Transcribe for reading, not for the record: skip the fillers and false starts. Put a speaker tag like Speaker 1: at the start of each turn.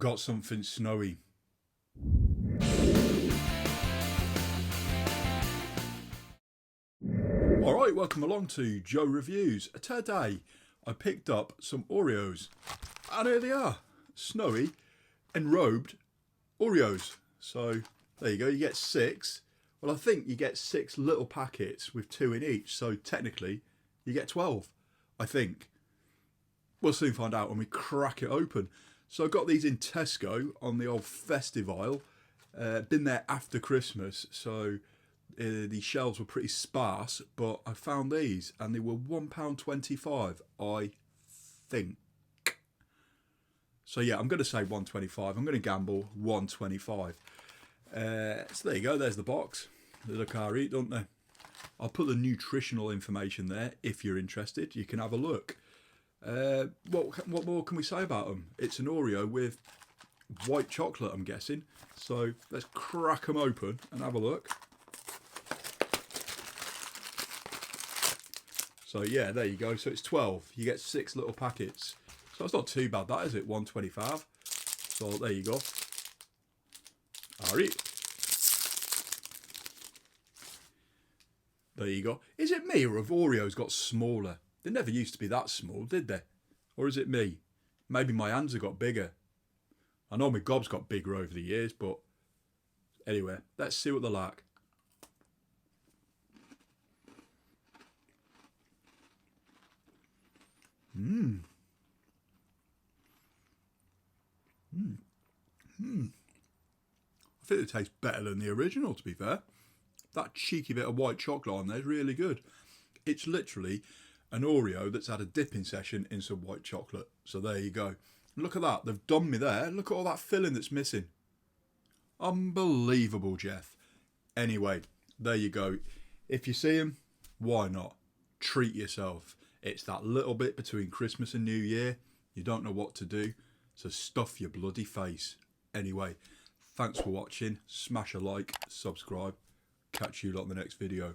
Speaker 1: got something snowy. Alright, welcome along to Joe Reviews. Today I picked up some Oreos and here they are, snowy, enrobed Oreos. So there you go, you get 6. Well, I think you get 6 little packets with 2 in each, so technically you get 12, I think. We'll soon find out when we crack it open. So I got these in Tesco on the old festive aisle. Been there after Christmas, so the shelves were pretty sparse, but I found these and they were £1.25, I think. So yeah, I'm going to say 125. I'm going to gamble 125. So there you go, there's the box. They look alright, don't they? I'll put the nutritional information there if you're interested. You can have a look. What more can we say about them? It's an Oreo with white chocolate, I'm guessing. So let's crack them open and have a look. So yeah, there you go. So it's 12. You get 6 little packets. So it's not too bad, that is it? 125. So there you go. Alright. There you go. Is it me or have Oreos got smaller? They never used to be that small, did they? Or is it me? Maybe my hands have got bigger. I know my gob's got bigger over the years, but anyway, let's see what they're like. I think it tastes better than the original, to be fair. That cheeky bit of white chocolate on there is really good. It's literally an Oreo that's had a dipping session in some white chocolate. So there you go. Look at that. They've done me there. Look at all that filling that's missing. Unbelievable, Jeff. Anyway, there you go. If you see them, why not? Treat yourself. It's that little bit between Christmas and New Year. You don't know what to do, so stuff your bloody face. Anyway, thanks for watching. Smash a like, subscribe. Catch you lot in the next video.